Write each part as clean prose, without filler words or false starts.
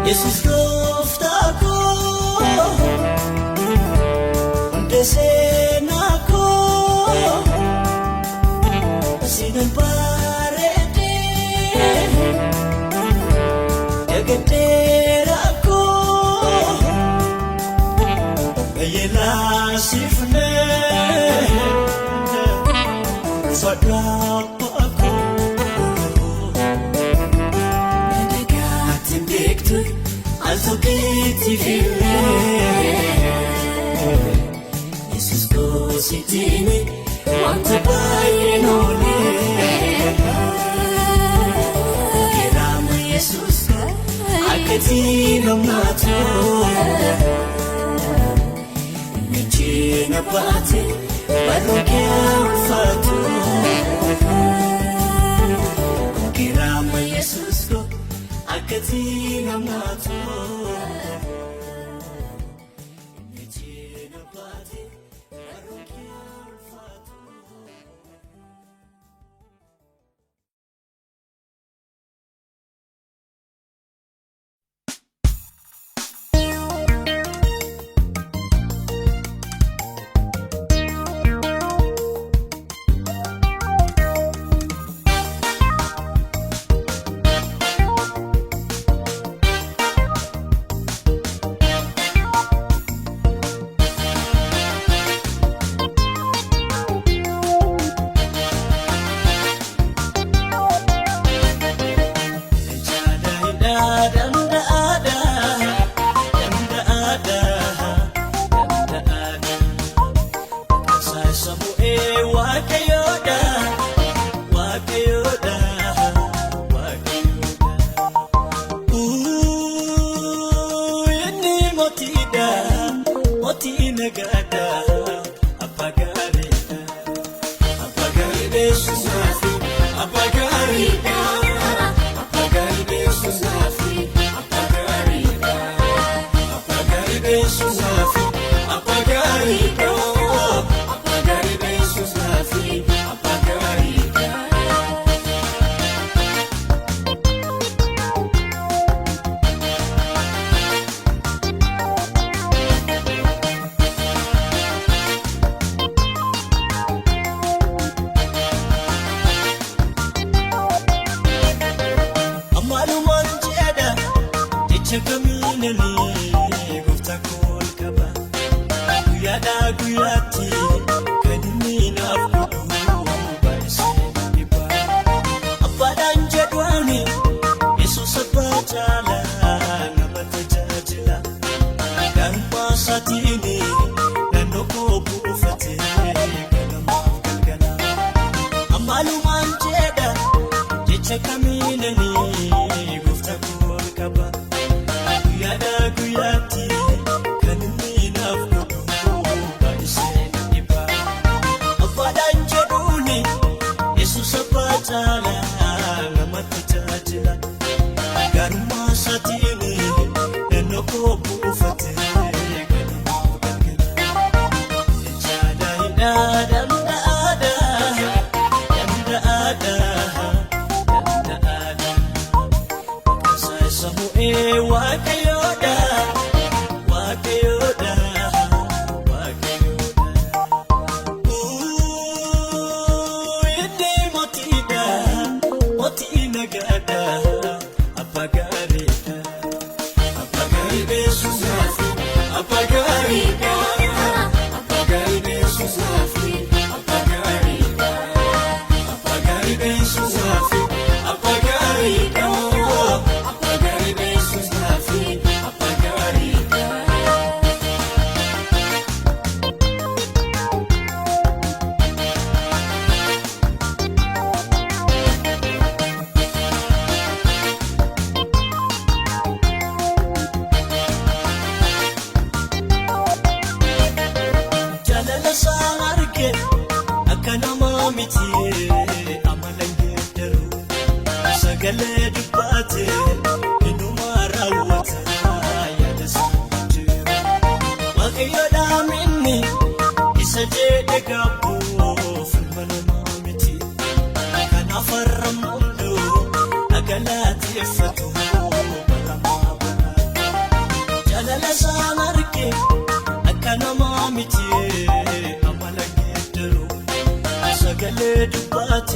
Jesus goftako desenako sinan parede yageterako yela sifne sadako Also geht die Wille Jesus goes it in it Want to buy in only Kirama Jesus Akatina mato Mijina pati Barokia fatu Kirama Jesus Akatina mato Mijina pati Barokia fatu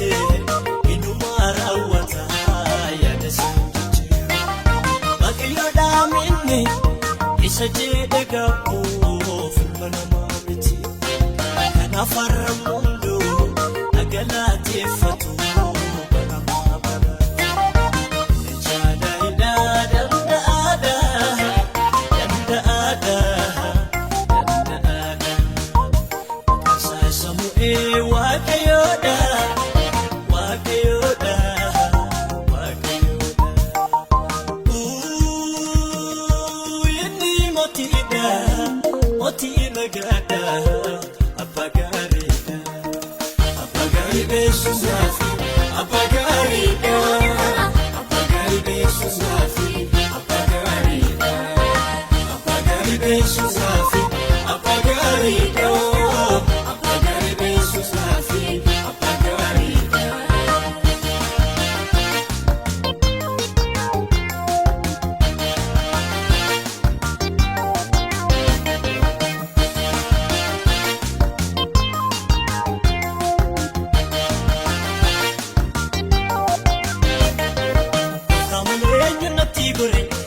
dubbate inuma raawwata yaada sanjichi Waaqayyo dhaaminni isa jedhe gabboo filma namaa miti kanaaf har'a hunduu nagalateeffatu baramaa bara jaalaidha danda'aadha Maqaasaa Samu'eel Waaqayyoodha Waaqayyoodha Waaqayyoodha inni mootiidha mootii nagaadha abbaa gaariidha abbaa gaarii beeksisuudhaaf abbaa gaariidha abbaa gaarii beeksisuudhaaf abbaa gaariidha abbaa gaarii beeksisuudhaaf abbaa gaariidha abbaa gaarii beeksisuudhaaf abbaa gaariidha.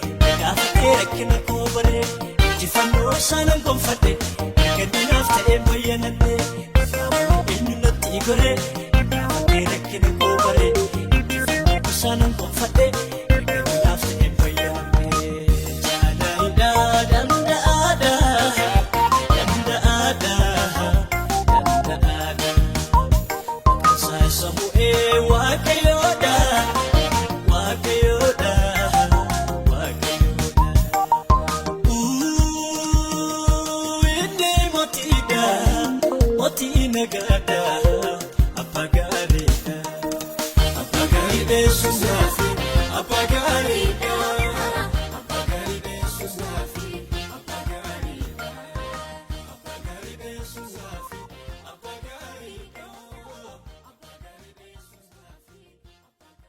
Rakkina koo bare injifannoo isaanan gonfadhe gadinaaf ta'ee bayyanadhe eenyu natti gore rakkina koo bare injifannoo isaanan gonfadhe gadinaaf ta'ee bayyanadhe jaalaidha danda'aadha danda'aadha danda'aadha Maqaasaa Samu'eel Waaqayyoodha Waaqayyoodha Mootii nagaadha abbaa gaariidha abbaa gaarii beeksisuudhaaf abbaa gaariidha abbaa gaarii beeksisuudhaaf abbaa gaariidha abbaa gaarii beeksisuudhaaf abbaa gaariidha abbaa gaarii beeksisuudhaaf.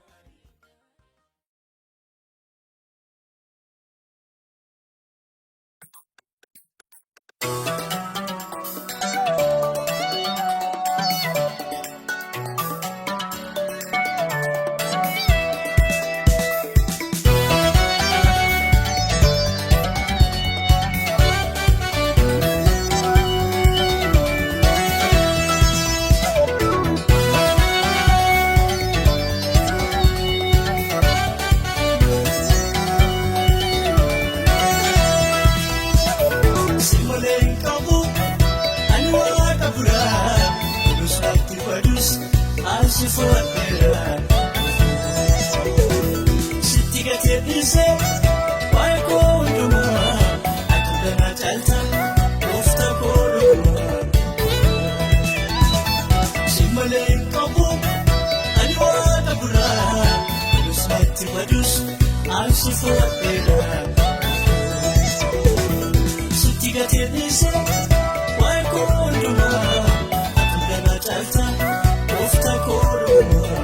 Sitti gateedhiise waa'ee koo hundumaa akka danaa caalta gooftaa koo dhugumaa si malee hin qabu ani waaqa biraa nus natti badus ansi fudhadheera sitti gateedhiise waa'ee koo hundumaa akka danaa caalta gooftaa koo dhugumaa.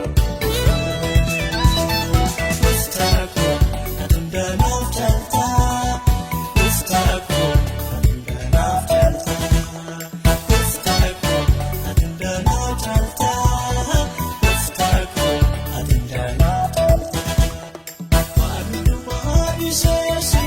Say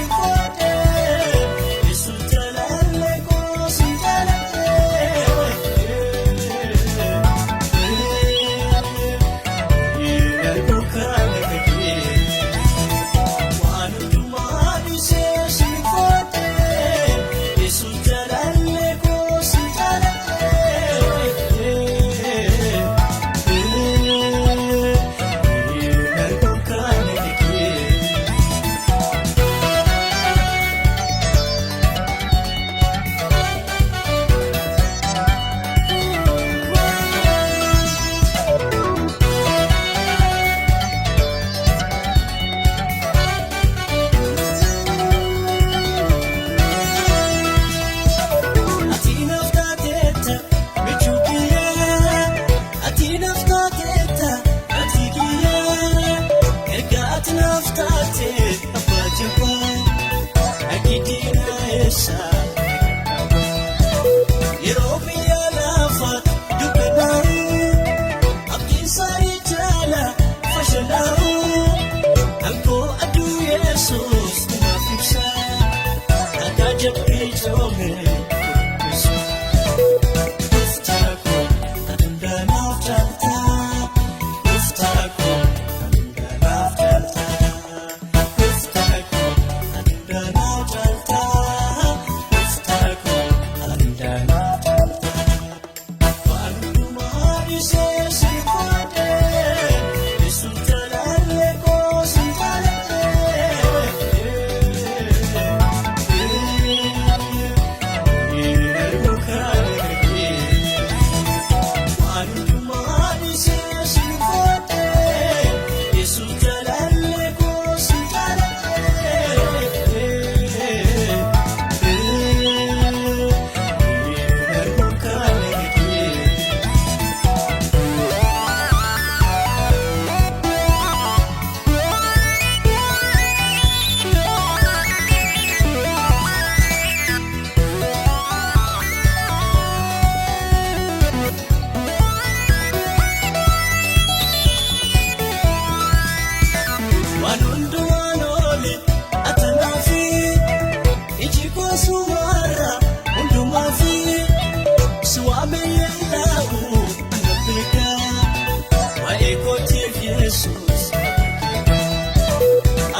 Yesus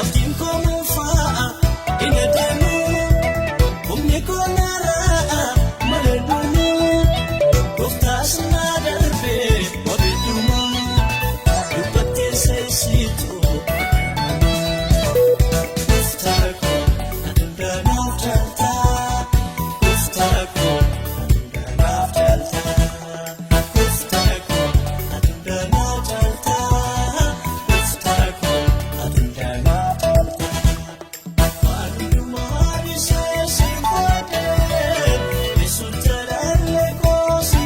Abdiin koo muufaa hin adeemu humni koo naaraa maleeduunu Gooftaas na darbee wabeeduma dubbattee seesitu Gooftaa koo adundaa naaf jaalta Gooftaa koo adundaa naaf jaalta Gooftaa koo adundaa naaf jaalta Gooftaa koo adundaa naaf jaalta Waanuma dhiisee boodee Yesuus jaalallee koo si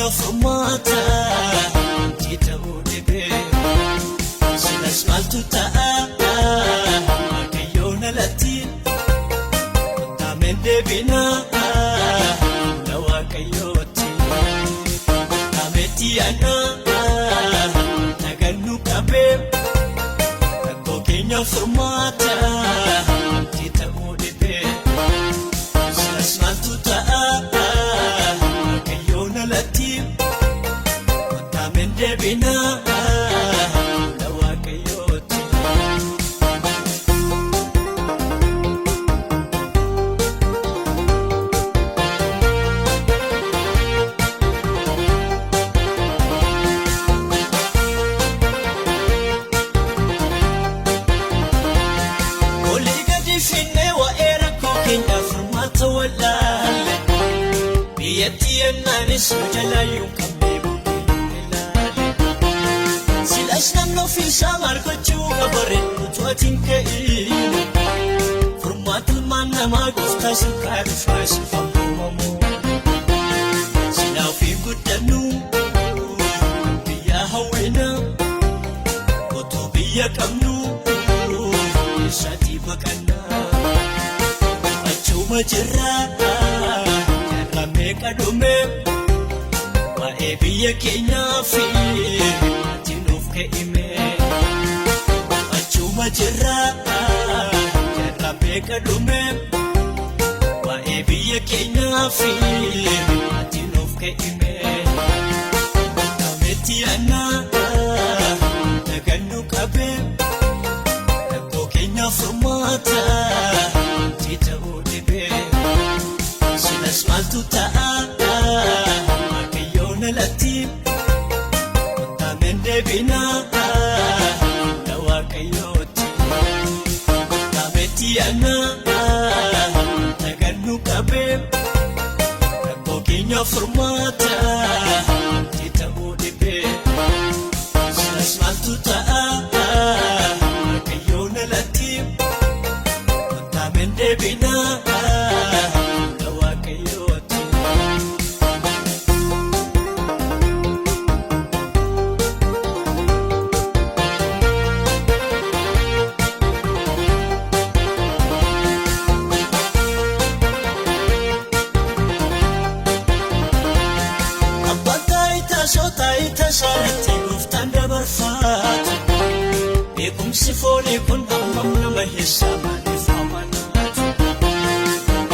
Furmaata jita udebe silas maltu ta'a Waaqayyoon alatti Kontaameen deebinaa na Waaqayyooti Kontaameti aanaa nagannu qabee rakkoo keenya furmaata jita udebe silas maltu ta'a Waaqayyoon alatti Kontaameen deebinaa na Waaqayyooti Olii gadi finnee waa'ee rakkoo keenya furmaata wallaalle Biyyattii ennaanis nu jalaayyuu qabnee bubbeen ilaale Silas namni ofiisaa maal gochuu qabaree utuu ati hin ka'in Furmaata ilmaan namaa gooftaa silkaa dhufaa siifan uumamu Silaa ofii guddannu biyya hawwina Otuu biyya qabnu eessaatii baqannaa Achuma jirraa meeqa dhume waa'ee biyya keenyaa fi ati nuuf ka'ime achuma jirraa meeqa dhume waa'ee biyya keenyaa fi ati nuuf ka'ime Kontaameti aanaa nagannu qabee rakkoo keenya furmaata jita udebe Silas maltu ta'a Waaqayyoon alatti Kontaameen deebinaa na Waaqayyooti Kontaameti aanaa nagannu qabee rakkoo keenya furmaata jita udebe Silas maltu ta'a Waaqayyoon alatti Kontaameen deebinaa Saanatti gooftaan dabarfaatu beekumsi foonii kun hammam nama heessaa maaliif amanaatu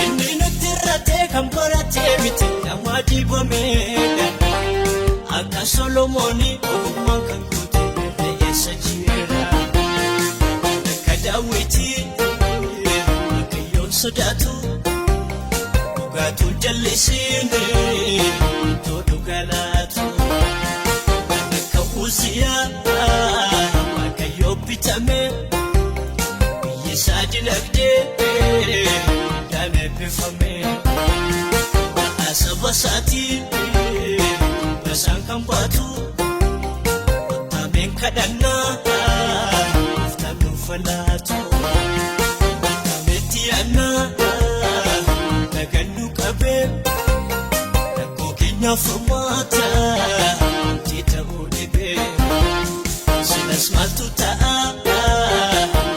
inni nutti irratee kan baratee miti nama dibameedha akka Solomoni ogummaan kan goote eessa jira akka Daawiti Waaqayyoon sodaatu dhugaatu jallisine too dhugalaatu akka Uziyaa Waaqayyoo bitame biyyisaa dinagdee dhaan eebbifame asaba isaatii Basaan kan baatu Ottameen kadhannaa Uftaan nuufalaatu Ottameetti yaannaa Nagannu qabee Rakkoo keenyaaf furmaata Wanti ta'uu dhibee Silas maaltu ta'a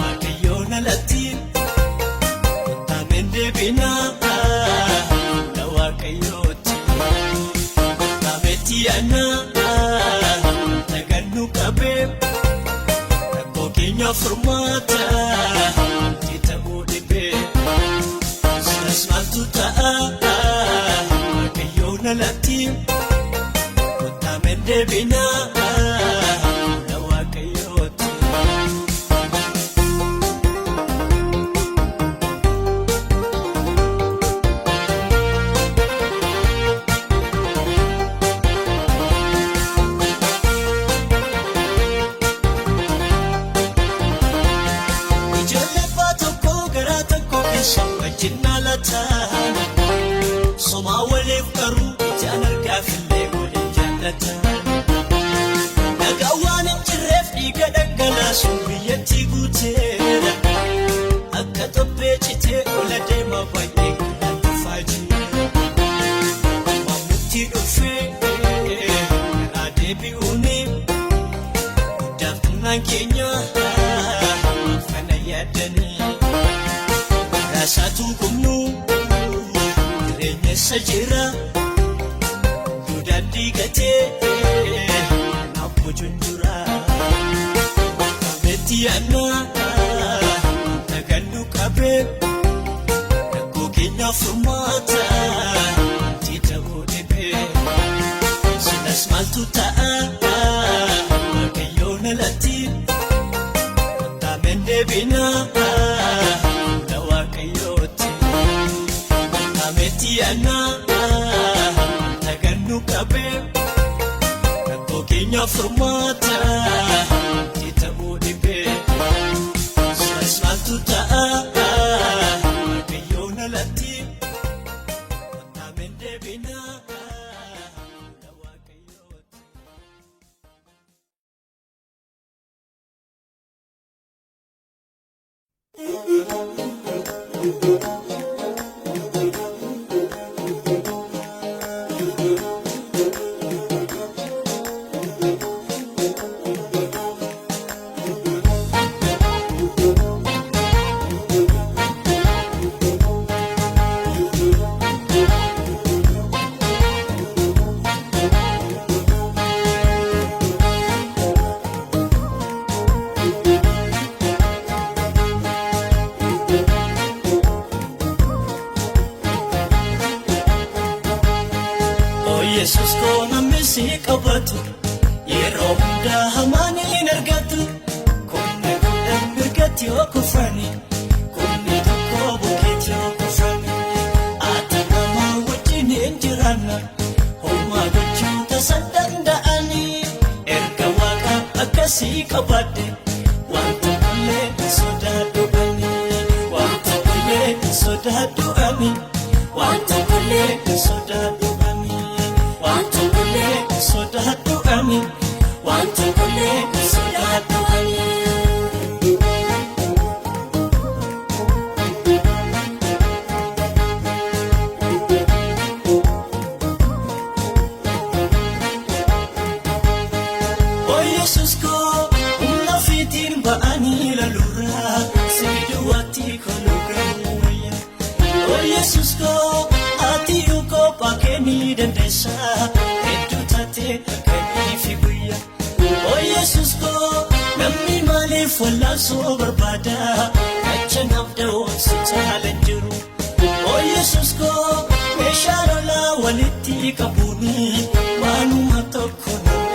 Waaqayyoon alatti Ottameen deebinaa Fuula Waaqayyooti Tiana Nagannu qabee Rakkoo keenyaaf furmaata Wanti ta'uu dhibee Silas maaltu ta'a Waaqayyoon alatti Ottameen deebinaa Fuula Waaqayyooti Somaa waliif garuu ijaan argaafillee waliin jaallatan Nagaa waan hin jirreef dhiiga dhangalaasuun biyyattii guuteera Akka tophee citee ola deema baay'ee guddaan dhufaa jira Maamutti dhufee karaa deebi'uuni Guddaaf xinnaan keenya kana yaadanii Raasaatuun kumnuu Jireenya jira Duudaan diigatee Naaf bocuun jira Ottameetti yaannaa Nagannu qabee Rakkoo keenyaaf furmaata Wanti ta'uu dhibee Silas maaltu ta'a Waaqayyoon alatti Ottameen deebinaa Fuula Waaqayyooti Tiana Nagannu qabee Rakkoo keenyaaf furmaata Wanti ta'uu dhibee Silas maaltu ta'a Waaqayyoon alatti Ottameen deebinaa Fuula Waaqayyooti Yesus ko namni si qabatu yeroo hundaa hamaan hin argatu Kunni kudhan mirgatti yoo kufani Kunni tokko bukkeetti yoo kufani Ati nama wajjin hin jiraanna Homaa gochuu tasan danda'ani Erga Waaqa akkasii qabaadde Waan tokkollee hin sodaadhu ani Waan tokkollee hin sodaadhu ani Waan tokkollee hin sodaadhu Waan tokkollee hin sodaadhu ani Waan tokkollee hin sodaadhu ani O Yesus ko humna ofiitiin ba'anii lalurraa si duwwaatti koloogamu wayya O Yesus ko ati kophaa keenii dandeessa hedduu taatee akkanii fi guyyaa O Yesus ko namni maaliif wallaansoo barbaada kacha naaf da'oon si caalan jiru O Yesus ko meeshaa lolaa walitti qabuuni waanuma tokko nama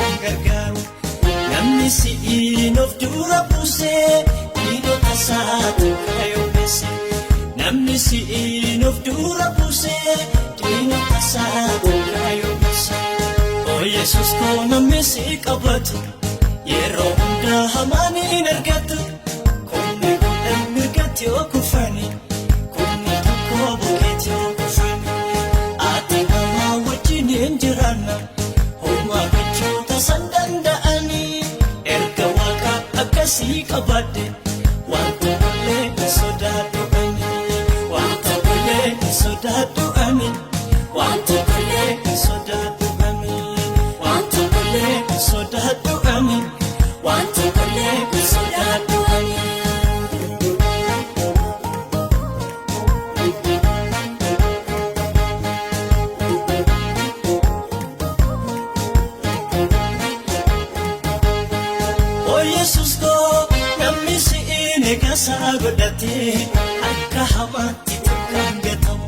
siin of dura buusee diinota isaa gurguraayuu buusee. O Yesuus koo namni si qabatu yeroo hundaa hamaan hin argatu. Kumni kudhan mirgatti yoo kufani kumni tokko bukeetti yoo kufani. Ati nama wajjin hin jiraanna homaa gochuu tasan danda'ani. Erga Waaqa akkasii qabadde wanta malee hin sodaadhu ani. Wanta malee hin sodaadhu ani. Wanta malee hin sodaadhu ani. Wanta malee hin sodaadhu ani. Wanta malee hin sodaadhu ani. O Yesuus koo namni si'in eegasaa godhatee akka hamaatti takkaan gatamu.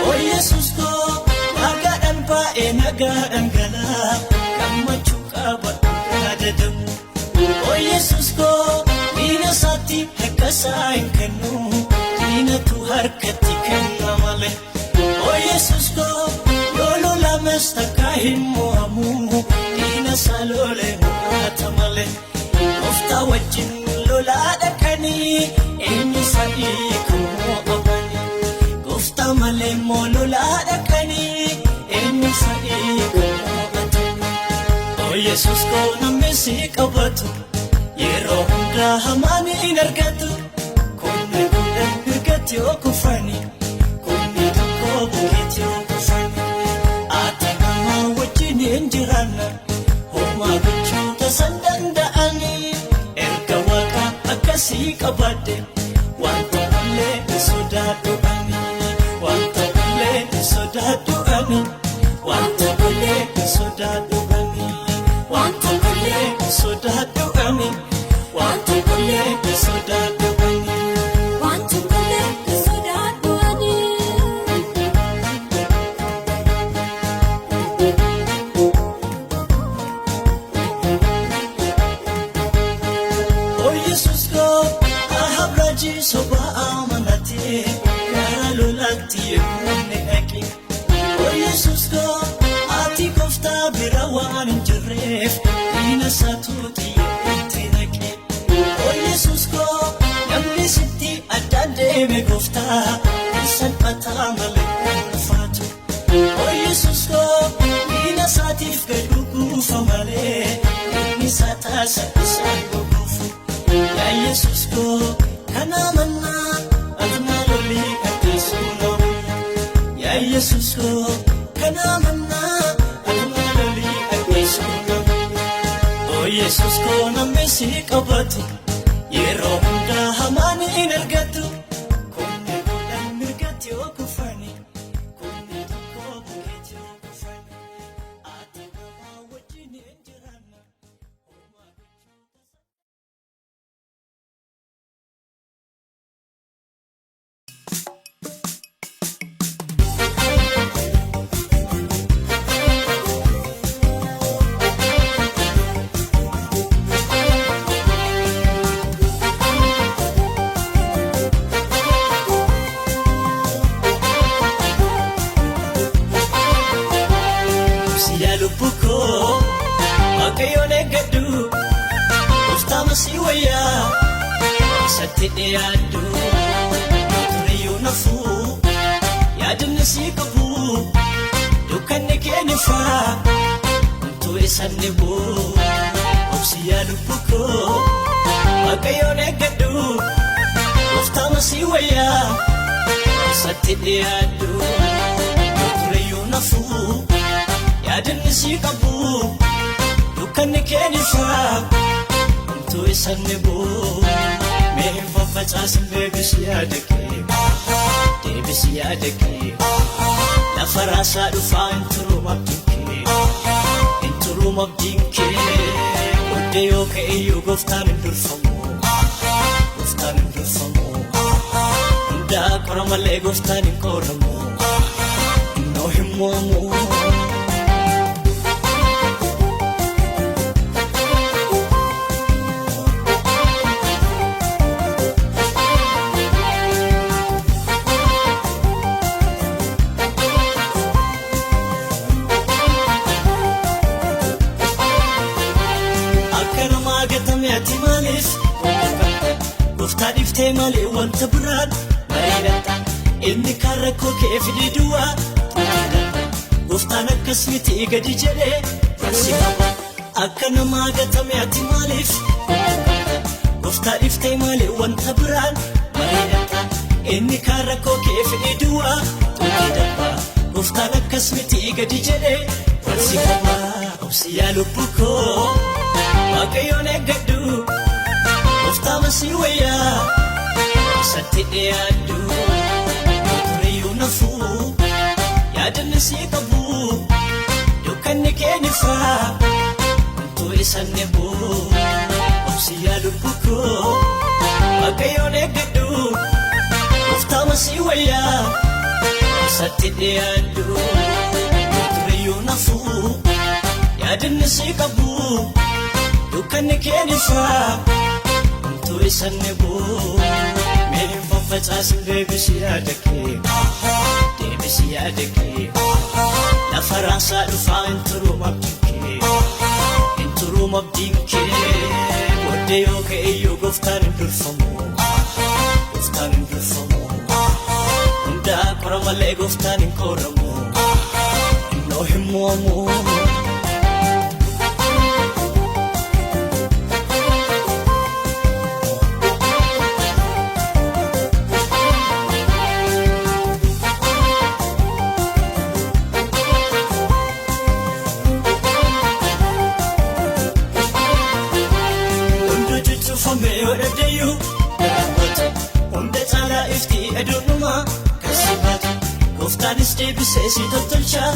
O Yesuus koo nagaadhaan baay'ee nagaadhaan galaa gammachuu qaba yaadadamu. O Yesuus koo diina isaatti harkasaa hin kennu diinatu harkatti kenna malee. O Yesuus koo yoo lolames takkaa hin mo'amu diina isaa lolee mo'ata malee. Gooftaa wajjin lolaa dhaqanii eenyu sadii kan mo'amani. Gooftaa malee immoo lolaa dhaqanii eenyu sadii kan mo'atani. O Yesuus koo namni si qabatu yeroo hundaa hamaan hin argatu. Kumni kudhan mirgatti yoo kufani kumni tokko bukeetti yoo kufani. Ati nama wajjin hin jiraanna homaa gochuu tasan danda'ani. Erga Waaqa akkasii qabadde wanta malee hin sodaadhu ani. Wanta malee hin sodaadhu ani. Wanta malee hin sodaadhu ani. Wanta malee hin sodaadhu ani. Wanta malee hin sodaadhu ani. Wanta malee hin sodaadhu ani. O Yesuus koo Ahab raajii sobaa amanatee gara lolaatti yemmuu inni dhaqe. O Yesuus koo ati Gooftaa bira waan hin jirreef diina isaatu xiyyeetti naqe. O Yesuus koo namni sitti addaan deeme Gooftaa hin salphataa malee hin ulfaatu. O Yesuus koo diina isaatiif gad guufa malee inni isaa taasa isaan goguufu. Yaa Yesuus koo kana mannaa atuma lolii ajjeesuu noomu. Yaa Yesuus koo kana mannaa atuma lolii ajjeesuu noomu. O Yesuus koo namni si qabatu yeroo hundaa hamaan hin argatu. Kumni kudhan mirgatti yoo kufani kumni tokko bukeetti yoo kufani. Ati nama wajjin hin jiraanna homaa gochuu tasan. Siyaa lubbuu koo Waaqayyoon eeggadhu Gooftaa masii wayyaa isatti dhiyaadhu. Turiyyuu nafuu yaadni si qabu dukkanni keenya faa wantu isaan dhibu. Siyaa lubbuu koo Waaqayyoon eeggadhu Gooftaa masii wayyaa isatti dhiyaadhu. Turiyyuu nafuu yaadni si qabu dukkanni keenya faa wantu isaan dhibu. Mee hin faffacaasin deebisi yaada kee deebisi yaada kee lafa raasaa dhufaa hin turuuma abdiin kee hin turuuma abdiin kee. Oddee yoo ka'eyyuu Gooftaan hin durfamu Gooftaan hin durfamu. Hundaa qora malee Gooftaan hin qoramu innoo hin mo'amu. maaliif gooftaan iftee malee wanta biraan bareedata inni kan rakkoo kee fide duwwaa gooftaan akkas miti gadi jedhee barsi qaba akka namaa gatame ati maaliif gooftaan iftee malee wanta biraan bareedata inni kan rakkoo kee fide duwwaa gooftaan akkas miti gadi jedhee barsi qaba obsi yaa lubbuu koo waaqayyoon eeggadhu gooftaa masii wayyaa isatti dhiyaadhu turiyyuu nafuu yaadanni sii qabu dukkanni keenyifaa homtuu isan nebuu obsi yaa lubbuu koo waaqayyoon eeggadhu gooftaa masii wayyaa isatti dhiyaadhu turiyyuu nafuu yaadanni sii qabu dukkanni keenyifaa homtuu isan nebuu meehin faffacaasin deebisi yaada kee deebisi yaada kee lafa raasaa dhufaa hin turuum abdiin kee hin turuum abdiin kee booddee yoo ka'eyyuu gooftaan hin durfamu gooftaan hin durfamu hundaa qora malee gooftaan hin qoramu innoo hin mo'amu hunda caalaa iftii aduunumaa kasibatu gooftaanis deebisee si tottolchaa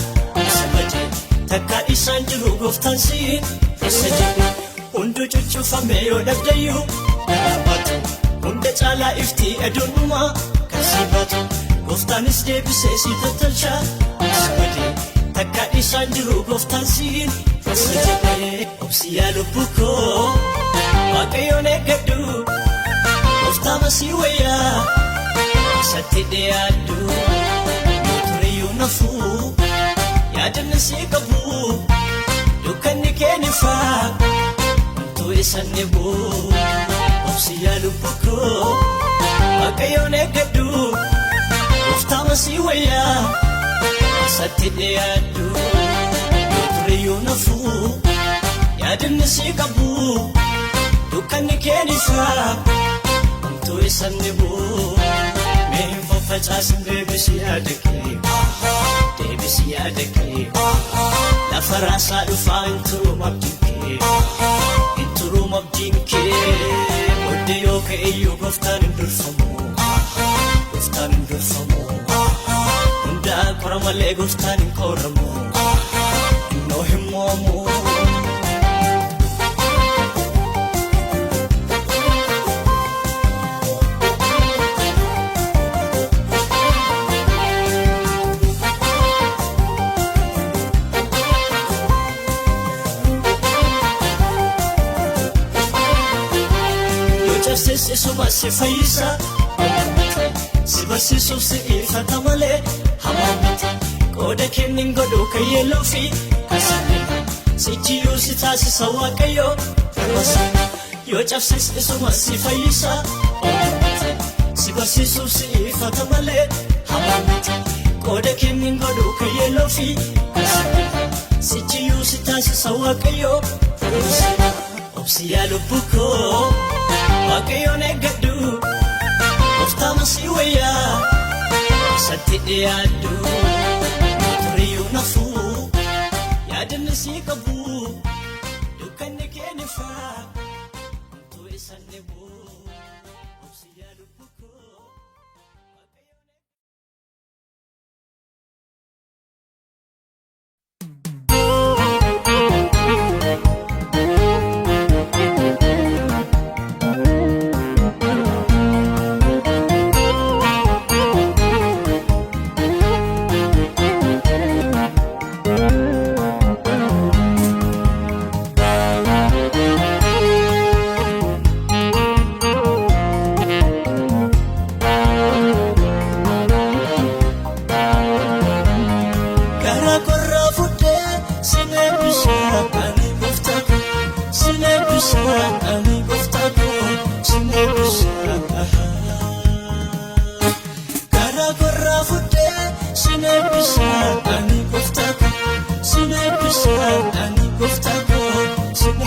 sabate takkaa isaan jiru gooftaan siin keessa jiru hundu cuccufame yoo dhabdayyuu daraabatu hunda caalaa iftii aduunumaa kasibatu gooftaanis deebisee si tottolchaa sabate takkaa isaan jiru gooftaan siin keessa jiru obsi yaa lubbuu koo waaqayyoon eeggadhu gooftaa masii wayyaa isatti dhiyaadhu turiyyuu nafuu yaadanni sii qabu dukkanni keenyifaa homtuu isan nebuu obsi yaa lubbuu koo waaqayyoon eeggadhu gooftaa masii wayyaa isatti dhiyaadhu turiyyuu nafuu yaadanni sii qabu dukkanni keenyifaa homtuu isan nebuu meehin faffacaasin deebisi yaada kee deebisi yaada kee lafa raasaa dhufaa hin turuum abdiin kee hin turuum abdiin kee booddee yoo ka'eyyuu gooftaan hin durfamu gooftaan hin durfamu hundaa qora malee gooftaan hin qoramu innoo hin mo'amu Isuma si fayyisa si barsiisuuf si ifata malee hamaa miti qooda kennin godhu kan yeelloo fi kasaanii sichiyyuu si taasisa waaqayyoo farmasanii yoo cabsis isuma si fayyisa si barsiisuuf si ifata malee hamaa miti qooda kennin godhu kan yeelloo fi kasaanii sichiyyuu si taasisa waaqayyoo farmasanii obsi yaa lubbuu koo waaqayyoon eeggadhu gooftaa masii wayyaa isatti dhiyaadhu turiyyuu nafuu yaadanni sii qabu dukkanni keenyifaa homtuu isan nebuu obsi yaa lubbuu koo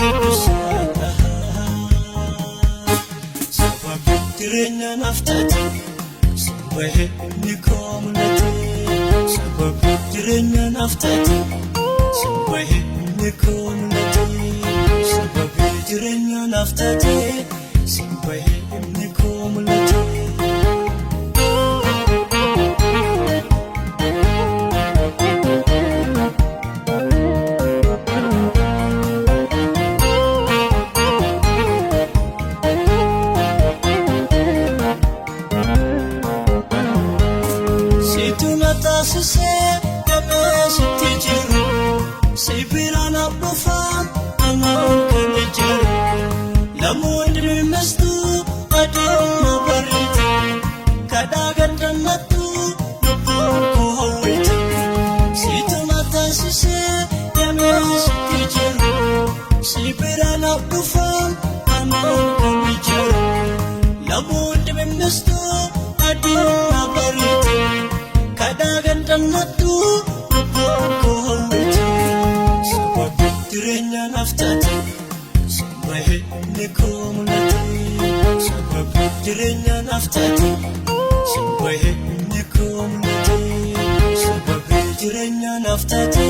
eebbisaadha. Sababa jireenya naaf taate simbahee inni koo mul'ate. Sababa jireenya naaf taate simbahee inni koo mul'ate. Sababa jireenya naaf taate simbahee inni koo mul'ate. Taasisee damee sitti jiru sibiiraan abbuufaan amaan kan ijaaru namoonni dhimmistuu adeema bareedu kadhaa gandannattu lubbuun koo hawwite. Siituma taasisee damee sitti jiru sibiiraan abbuufaan amaan kan ijaaru namoonni dhimmistuu adeema bareedu kadhaa gandannattu lubbuun koo hawwite. Sababa jireenya naaf taate simbahee inni koo mul'ate. Sababa jireenya naaf taate simbahee inni koo mul'ate. Sababa jireenya naaf taate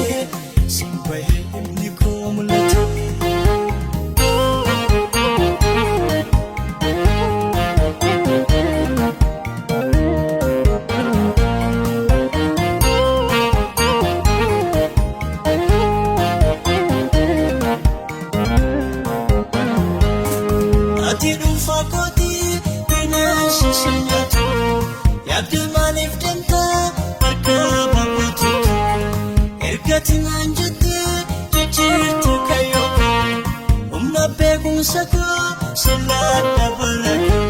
simbahee inni koo mul'ate. Ati dhuunfaa kootii bineensi si nyaatu yaabdii maaliif deemtaa harka baabatu. Ergati naan jettee jijjiirte kayyoo humna beekumsa koo silaa dabalatu.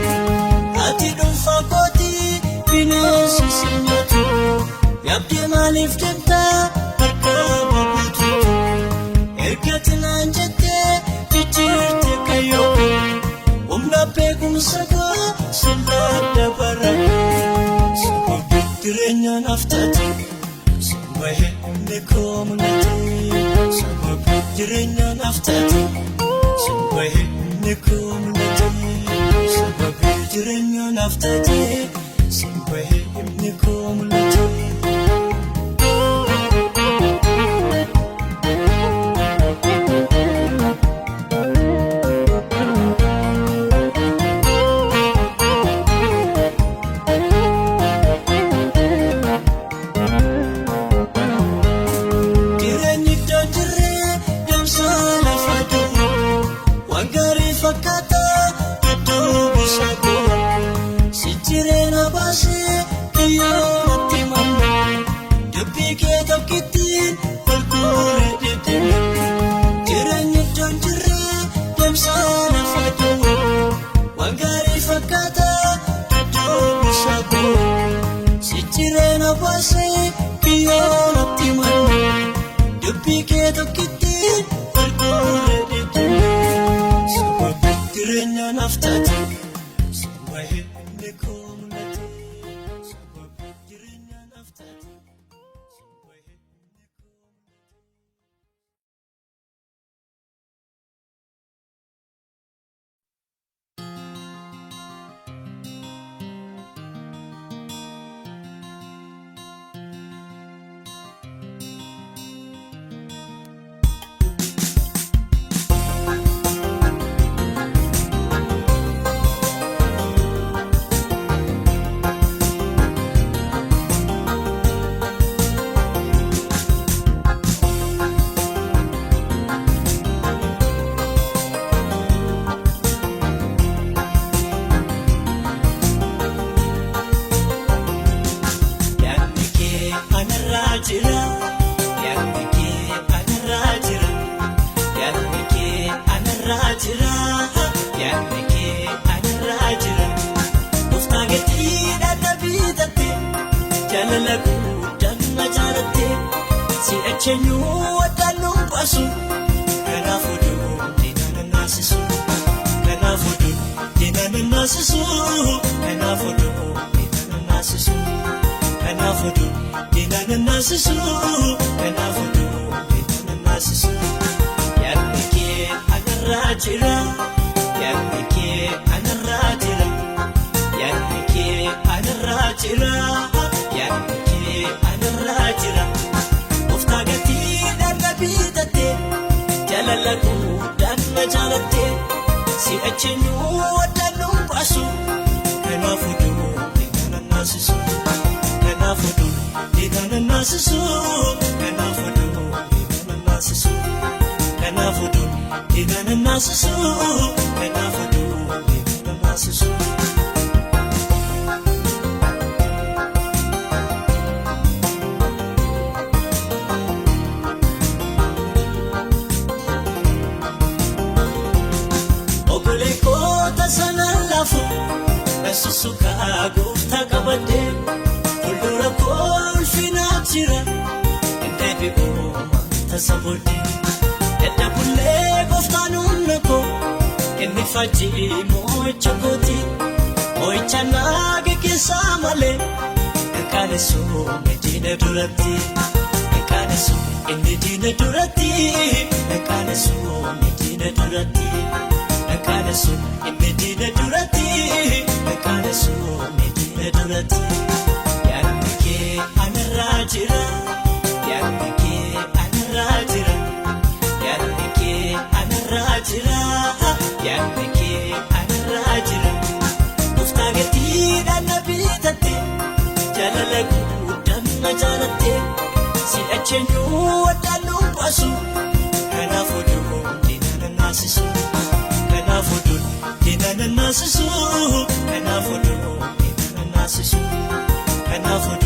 Ati dhuunfaa kootii bineensi si nyaatu yaabdii maaliif deemtaa harka baabatu. Ergati naan jettee jijjiirte kayyoo humna beekumsa koo silaa dabalatu. Sababa jireenya naaf taate simbahee inni koo mul'ate. Sababa jireenya naaf taate simbahee inni koo mul'ate. Sababa jireenya naaf taate simbahee inni koo mul'ate. Sababa jireenya naaf taate simbahee inni koo mul'ate. Sababa jireenya naaf taate simbahee inni koo Echenyu wadanu basu kana fudu dinana nasisu kana fudu dinana nasisu kana fudu dinana nasisu kana fudu dinana nasisu kana fudu dinana nasisu yarnike anarraa jira yaadni kee anarraa jira yaadni kee anarraa jira yaadni kee anarraa jira Gooftaa gatiidhaan na bitatte jaalala guddaan na jaalatte si'achi addaan nu baasu kanaafuu dhiigaan na naasisu kanaafuu dhiigaan na naasisu kanaafuu dhiigaan na naasisu kanaafuu dhiigaan na naasisu kanaafuu dhiigaan na naasisu. Nasusuka Gooftaa qabadde fuuldura kolfinaa jira indeebi ooma tasa booddee dadhabullee Gooftaan humna koo inni faajii moo'icha kooti moo'icha naa geggeessaa malee enkaanesu diina duratti enkaanesu inni diina duratti enkaanesu diina duratti enkaanesu inni diina duratti. Enkaanesu diina duratti yaadni kee anarraa jira yaadni kee anarraa jira yaadni kee anarraa jira yaadni kee anarraa jira Gooftaa gatiidhaan na bitatte jaalala guddaan na jaalatte si'achi addaan nu baasu kanaafuu diigaan na naasisu kanaafuu diigaan na naasisu kanaafuu diigaan na naasisu kanaafuu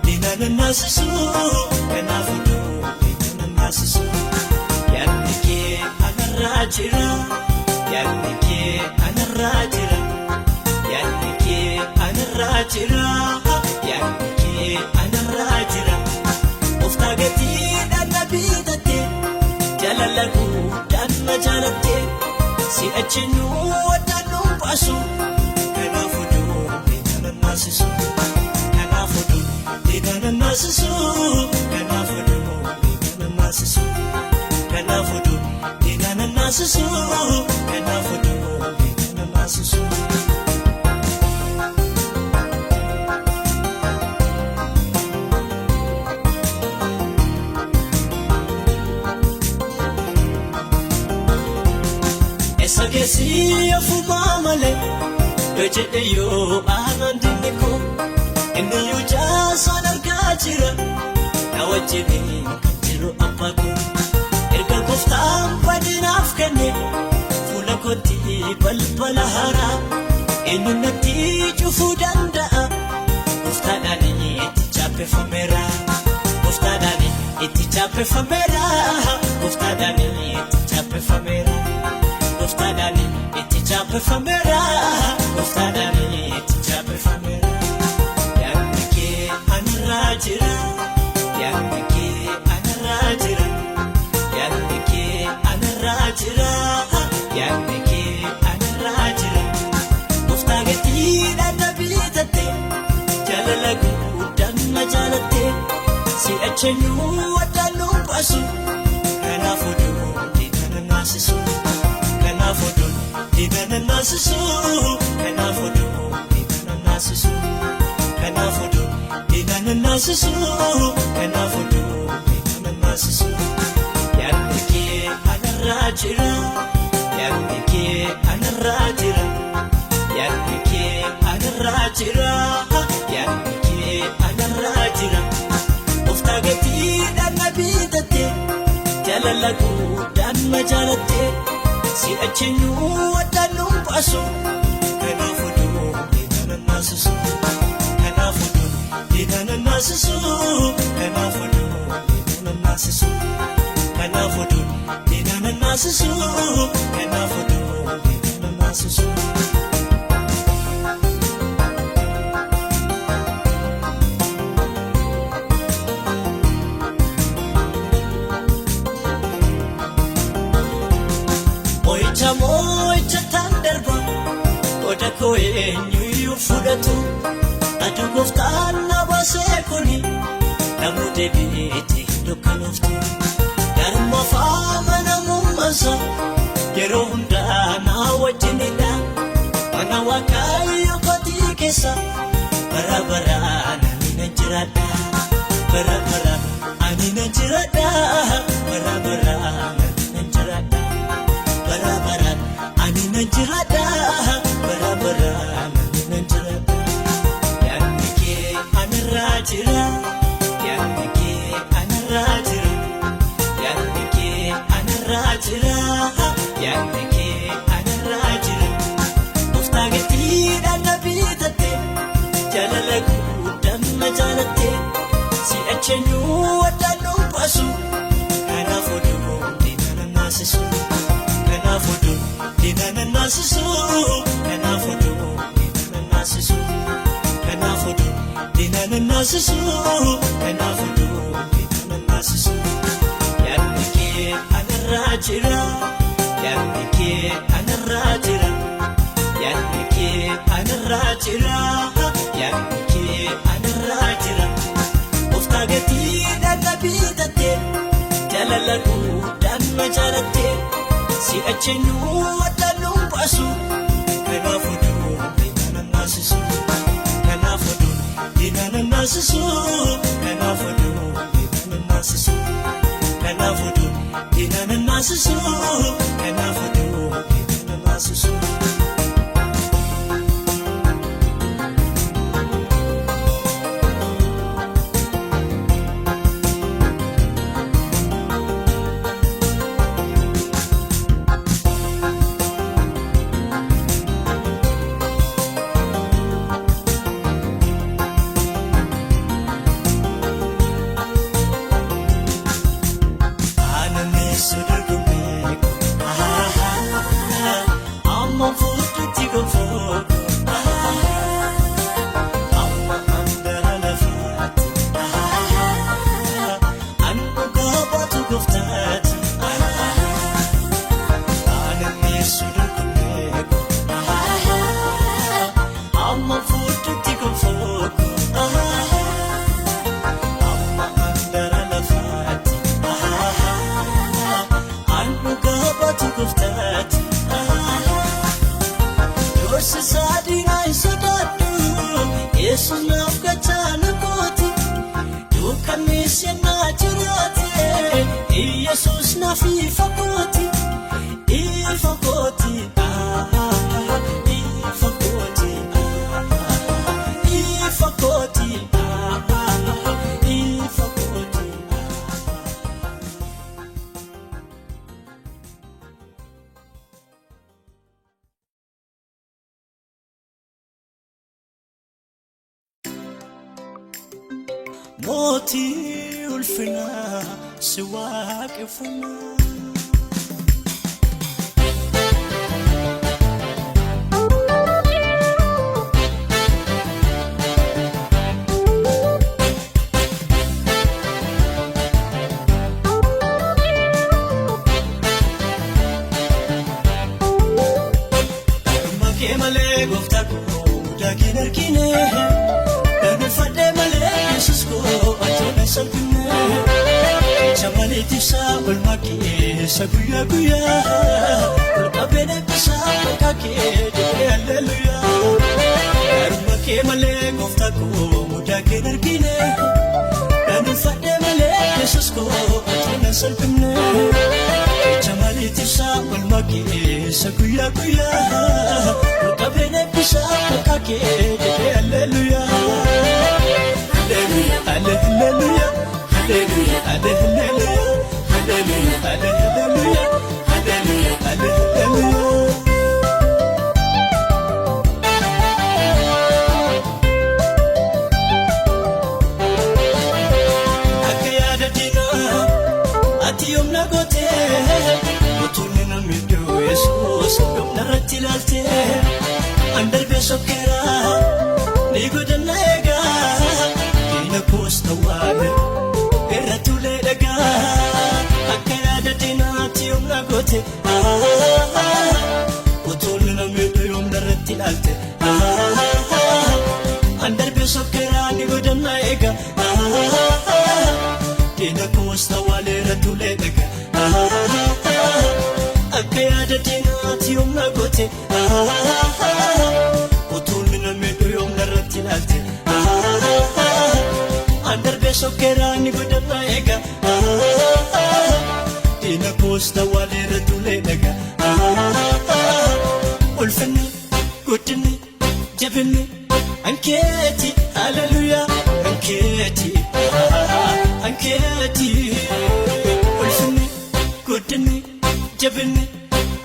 diigaan na naasisu kanaafuu diigaan na naasisu yaadni kee anarraa jira yaadni kee anarraa jira yaadni kee anarraa jira yaadni kee anarraa jira Gooftaa gatiidhaan na bitatte jaalala guddaan na jaalatte si'achi addaan nu baasu kanaafuu diigaan na naasisu kanaafuu diigaan na naasisu kanaafuu diigaan na naasisu kanaafuu diigaan na naasisu kanaafuu diigaan na naasisu. Sageessi ofumaa malee yoo jedhe yoo aannan dinni koo inni yoo jaasaan argaa jira na wajjin kan jiru abbaa koo erga Gooftaan badinaaf kenne fuula kootti balbala haaraa eenyu natti cufuu danda'a Gooftaadhaan itti chaappeffameera Gooftaadhaan itti chaappeffameera Gooftaadhaan itti chaappeffameera. Gooftaadhaan itti chaappeffameera Gooftaadhaan itti chaappeffameera yaadni kee anarraa jira yaadni kee anarraa jira yaadni kee anarraa jira yaadni kee anarraa jira Gooftaa gatiidhaan na bitatte jaalala guddaan na jaalatte si'achi addaan nu baasu kanaafuu diigaan na naasisu. Kanaafuu diigaan na naasisu kanaafuu diigaan na naasisu kanaafuu diigaan na naasisu kanaafuu diigaan na naasisu yaadni kee anarraa jira yaadni kee anarraa jira yaadni kee anarraa jira yaadni kee anarraa jira Gooftaa gatiidhaan na bitatte jaalala guddaan na jaalatte. Si'achi addaan nu baasu kanaafuu diigaan na naasisu kanaafuu diigaan na naasisu kanaafuu diigaan na naasisu kanaafuu diigaan na naasisu kanaafuu diigaan na naasisu. Moo'icha tan darba oda koo eenyuyyuu fudhatu aduu Gooftaan na baasee kuni namuu deebi'eeti dukkanooftu garummaa fi amanamummaasa yeroo hundaa na wajjinidha mana waaqayyo kootii keessa bara baraan ani nan jiraadha bara baraan ani nan jiraadha bara baraan ani nan jiraadha bara baraan ani nan jiraadha bara baraan ani nan jiraadha yaadni kee anarraa jira yaadni kee anarraa jira yaadni kee anarraa jira yaadni kee anarraa jira gooftaa gatiidhaan na bitate jaalala guddaan na jaalatte si'acheenyuu waddaan nu baasu kanaaf oduu diina na naasisu kanaaf oduu diina na naasisu kanaaf oduu diina na naasisu kanaaf oduu diina na naasisu kanaaf oduu diina na naasisu yaadni kee anarraa jira yaadni kee anarraa jira yaadni kee anarraa jira yaadni kee anarraa jira gooftaa gatiidhaan na bitate jaalala guddaan na jaalatte si'acheenyuu waddaan nu baasu kanaaf oduu diina na naasisu kanaaf oduu diina na naasisu kanaaf oduu diina na naasisu kanaaf oduu diina na naasisu kanaaf oduu diina na naasisu Jesus na fi fakoti ifakoti ifakoti ifakoti ifakoti moti ulfina siwaqifna makemale goftako dagin arkine fade male Jesus ko atone salkine chamale tisa ulmaki saguya guya ulkabene pisa kake de hallelujah armake male goftako dagin arkine fade male Jesus ko atone salkine chamale tisa ulmaki saguya guya ulkabene pisa kake de hallelujah Hallelujah, hallelujah, hallelujah, hallelujah, hallelujah, hallelujah, hallelujah, hallelujah. Akayada dina, atiyom nagote, utuni na mido Jesus, yom naratilalte, andal besokera, nigodana ega. Kostawale eratule daga akayada dinati umna gote utulna medo yom darati alte andar besokera ni godana ega dina kostawale eratule daga akayada diinaati yoomna goote utuun namedhu yoomna irratti ilaalte andarbee sokkeeraa ni godharraa eega diina koosta waaleerra tuulee dhaga ulfinni guddinni jabinni ankeeti hallelujaa ankeeti ankeeti ulfinni guddinni jabinni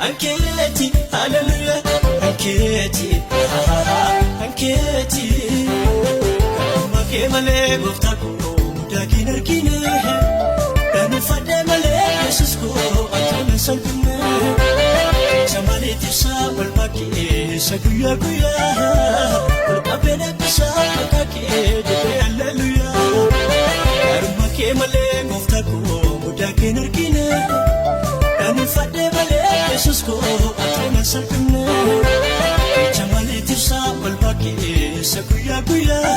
ankeeti hallelujah ankeeti ankeeti makee malee gooftaa koo mudaakiin argine danfadhee malee yesus koo atoona salphine jamaleetisaa walbakeessa guyyaa guyyaa walqabeen eebbisaa maqaa kee jedhee hallelujah makee malee gooftaa koo mudaakiin argine danfadhee malee yesus koo atoona salphine jamaleetisaa walbakeessa guyyaa guyyaa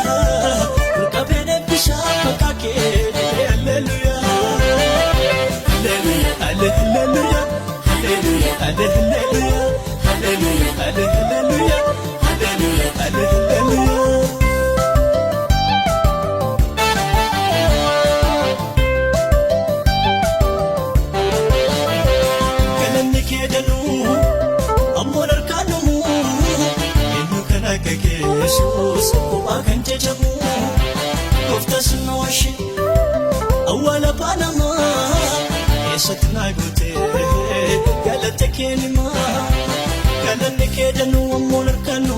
walqabeen eebbisaa maqaa kee jedhee hallelujah hallelujah hallelujah hallelujah hallelujah hallelujah hallelujah hallelujah hallelujah kananni keedanu ammoo narkaanu eenyu kan akka Yesuus kophaa kan jajamu gooftaa sinooshi awwaala baanamaa eessatti naa gootee galata keenimaa kananni keedanu ammoo narkaanu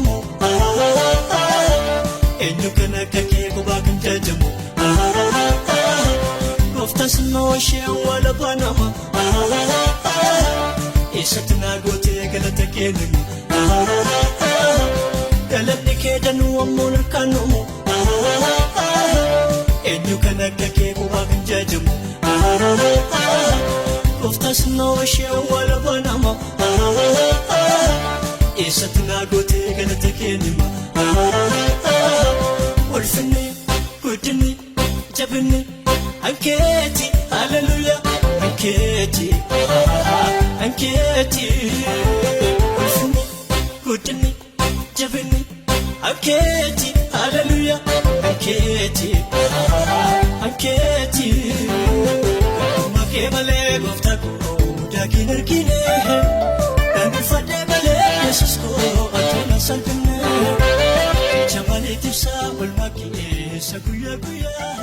eenyu kan akka kophaa kan jajamu gooftaa sinooshi awwaala baanamaa eessatti naa gootee galata keenimaa galanni keedanu ammoo narkaanu eenyu kan akka kophaa kan jajamu gooftaa sinooshi awwaala baanamaa eessatti naa gootee galata keenimaa ulfinni guddinni jabinni ankeeti hallelujah ankeeti ankeeti ulfinni guddinni jabinni ankeeti hallelujah ankeeti ankeeti makee malee gooftaa koo mudaakiin argine danfadhee malee yesus koo atoona salphine jamaleetisaa walbakeessa guyyaa guyyaa